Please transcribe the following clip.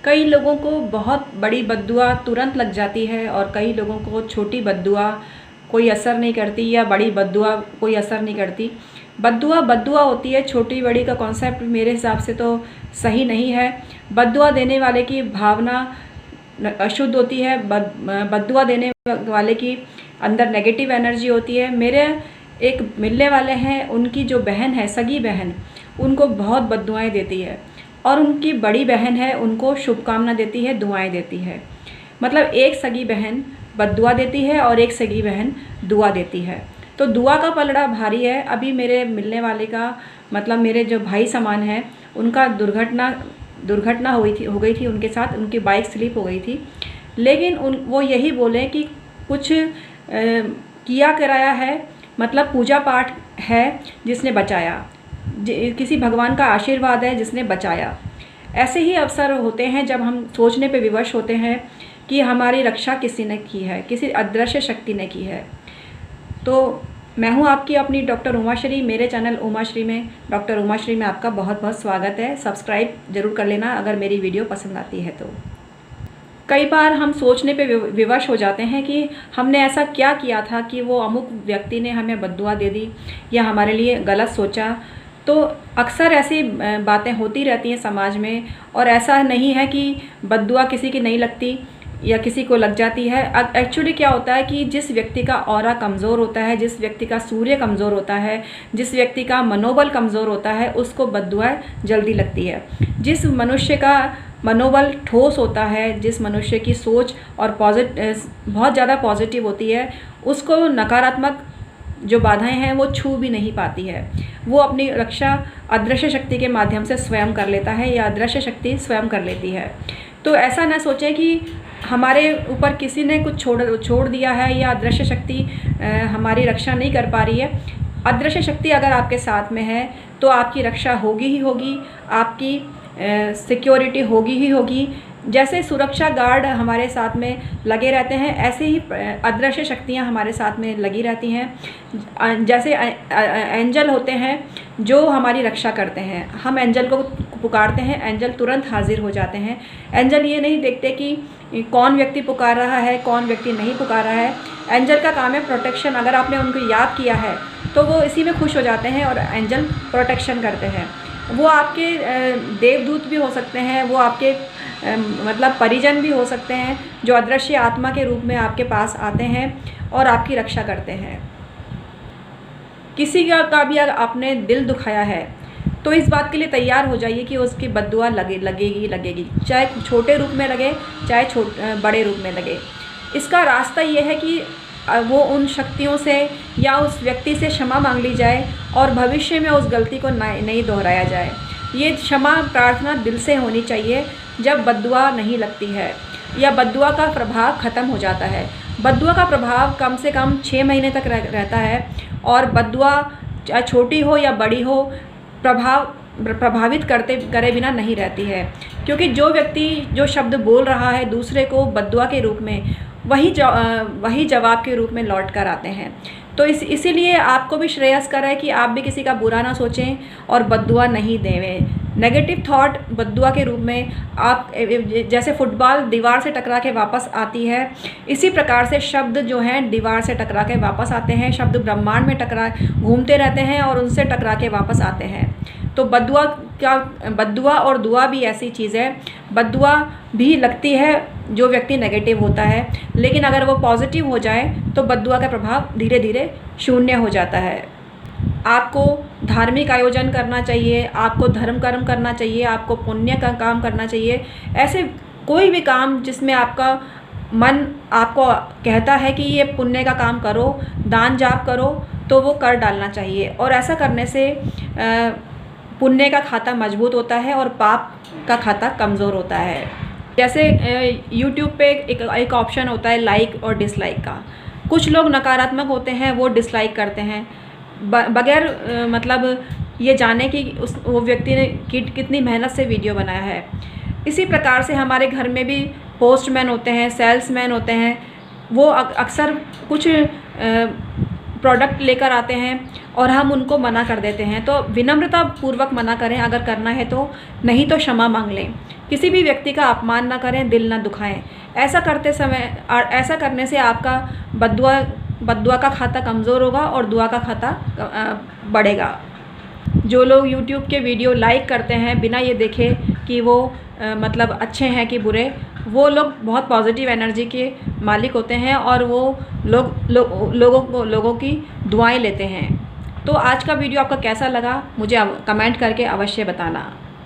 कई लोगों को बहुत बड़ी बद्दुआ तुरंत लग जाती है और कई लोगों को छोटी बद्दुआ कोई असर नहीं करती या बड़ी बद्दुआ कोई असर नहीं करती। बद्दुआ बद्दुआ होती है, छोटी बड़ी का कॉन्सेप्ट मेरे हिसाब से तो सही नहीं है। बद्दुआ देने वाले की भावना अशुद्ध होती है, बद्दुआ देने वाले की अंदर नेगेटिव एनर्जी होती है। मेरे एक मिलने वाले हैं, उनकी जो बहन है, सगी बहन, उनको बहुत बद्दुआएं देती है और उनकी बड़ी बहन है, उनको शुभकामना देती है, दुआएं देती है। मतलब एक सगी बहन बद्दुआ देती है और एक सगी बहन दुआ देती है। तो दुआ का पलड़ा भारी है। अभी मेरे मिलने वाले का मतलब मेरे जो भाई समान है, उनका दुर्घटना हो गई थी उनके साथ, उनकी बाइक स्लिप हो गई थी। लेकिन वो यही बोले कि कुछ किया कराया है, मतलब पूजा पाठ है जिसने बचाया, किसी भगवान का आशीर्वाद है जिसने बचाया। ऐसे ही अवसर होते हैं जब हम सोचने पे विवश होते हैं कि हमारी रक्षा किसी ने की है, किसी अदृश्य शक्ति ने की है। तो मैं हूँ आपकी अपनी डॉक्टर उमाश्री। मेरे चैनल उमाश्री में, डॉक्टर उमाश्री में आपका बहुत बहुत स्वागत है। सब्सक्राइब ज़रूर कर लेना अगर मेरी वीडियो पसंद आती है तो। कई बार हम सोचने पे विवश हो जाते हैं कि हमने ऐसा क्या किया था कि वो अमुक व्यक्ति ने हमें बद्दुआ दे दी या हमारे लिए गलत सोचा। तो अक्सर ऐसी बातें होती रहती हैं समाज में, और ऐसा नहीं है कि बद्दुआ किसी की नहीं लगती या किसी को लग जाती है। एक्चुअली क्या होता है कि जिस व्यक्ति का ऑरा कमज़ोर होता है, जिस व्यक्ति का सूर्य कमज़ोर होता है, जिस व्यक्ति का मनोबल कमज़ोर होता है, उसको बद्दुआएं जल्दी लगती है। जिस मनुष्य का मनोबल ठोस होता है, जिस मनुष्य की सोच और बहुत ज़्यादा पॉजिटिव होती है, उसको नकारात्मक जो बाधाएं हैं वो छू भी नहीं पाती है। वो अपनी रक्षा अदृश्य शक्ति के माध्यम से स्वयं कर लेता है या अदृश्य शक्ति स्वयं कर लेती है। तो ऐसा ना सोचें कि हमारे ऊपर किसी ने कुछ छोड़ दिया है या अदृश्य शक्ति हमारी रक्षा नहीं कर पा रही है। अदृश्य शक्ति अगर आपके साथ में है तो आपकी रक्षा होगी ही होगी, आपकी सिक्योरिटी होगी ही होगी। जैसे सुरक्षा गार्ड हमारे साथ में लगे रहते हैं, ऐसे ही अदृश्य शक्तियाँ हमारे साथ में लगी रहती हैं। जैसे एंजल होते हैं जो हमारी रक्षा करते हैं, हम एंजल को पुकारते हैं, एंजल तुरंत हाजिर हो जाते हैं। एंजल ये नहीं देखते कि कौन व्यक्ति पुकार रहा है, कौन व्यक्ति नहीं पुकार रहा है। एंजल का काम है प्रोटेक्शन। अगर आपने उनको याद किया है तो वो इसी में खुश हो जाते हैं और एंजल प्रोटेक्शन करते हैं। वो आपके देवदूत भी हो सकते हैं, वो आपके मतलब परिजन भी हो सकते हैं, जो अदृश्य आत्मा के रूप में आपके पास आते हैं और आपकी रक्षा करते हैं। किसी का भी अगर आपने दिल दुखाया है तो इस बात के लिए तैयार हो जाइए कि उसकी बद्दुआ लगेगी, चाहे छोटे रूप में लगे, चाहे बड़े रूप में लगे। इसका रास्ता ये है कि वो उन शक्तियों से या उस व्यक्ति से क्षमा मांग ली जाए और भविष्य में उस गलती को नहीं दोहराया जाए। ये क्षमा प्रार्थना दिल से होनी चाहिए जब बद्दुआ नहीं लगती है या बद्दुआ का प्रभाव ख़त्म हो जाता है। बद्दुआ का प्रभाव कम से कम 6 महीने तक रहता है और बद्दुआ चाहे छोटी हो या बड़ी हो, प्रभावित करे बिना नहीं रहती है। क्योंकि जो व्यक्ति जो शब्द बोल रहा है दूसरे को बद्दुआ के रूप में, वही जवाब के रूप में लौट कर आते हैं। तो इसीलिए आपको भी श्रेयस्कर है कि आप भी किसी का बुरा ना सोचें और बद्दुआ नहीं देवें। नेगेटिव थॉट बद्दुआ के रूप में आप, जैसे फुटबॉल दीवार से टकरा के वापस आती है, इसी प्रकार से शब्द जो हैं दीवार से टकरा के वापस आते हैं। शब्द ब्रह्मांड में घूमते रहते हैं और उनसे टकरा के वापस आते हैं। तो बद्दुआ और दुआ भी ऐसी चीज़ है। बद्दुआ भी लगती है जो व्यक्ति नेगेटिव होता है, लेकिन अगर वो पॉजिटिव हो जाए तो बद्दुआ का प्रभाव धीरे धीरे शून्य हो जाता है। आपको धार्मिक आयोजन करना चाहिए, आपको धर्म कर्म करना चाहिए, आपको पुण्य का काम करना चाहिए। ऐसे कोई भी काम जिसमें आपका मन आपको कहता है कि ये पुण्य का काम करो, दान जाप करो, तो वो कर डालना चाहिए। और ऐसा करने से पुण्य का खाता मजबूत होता है और पाप का खाता कमज़ोर होता है। जैसे YouTube पे एक ऑप्शन होता है लाइक और डिसलाइक का। कुछ लोग नकारात्मक होते हैं, वो डिसलाइक करते हैं बगैर मतलब ये जाने कि वो व्यक्ति ने कितनी मेहनत से वीडियो बनाया है। इसी प्रकार से हमारे घर में भी पोस्टमैन होते हैं, सेल्समैन होते हैं। वो अक्सर कुछ प्रोडक्ट लेकर आते हैं और हम उनको मना कर देते हैं। तो विनम्रता पूर्वक मना करें अगर करना है तो, नहीं तो क्षमा मांग लें। किसी भी व्यक्ति का अपमान ना करें, दिल ना दुखाएं। ऐसा करने से आपका बद्दुआ का खाता कमज़ोर होगा और दुआ का खाता बढ़ेगा। जो लोग YouTube के वीडियो लाइक करते हैं बिना ये देखे कि वो मतलब अच्छे हैं कि बुरे, वो लोग बहुत पॉजिटिव एनर्जी के मालिक होते हैं और वो लोगों की दुआएं लेते हैं। तो आज का वीडियो आपका कैसा लगा मुझे कमेंट करके अवश्य बताना।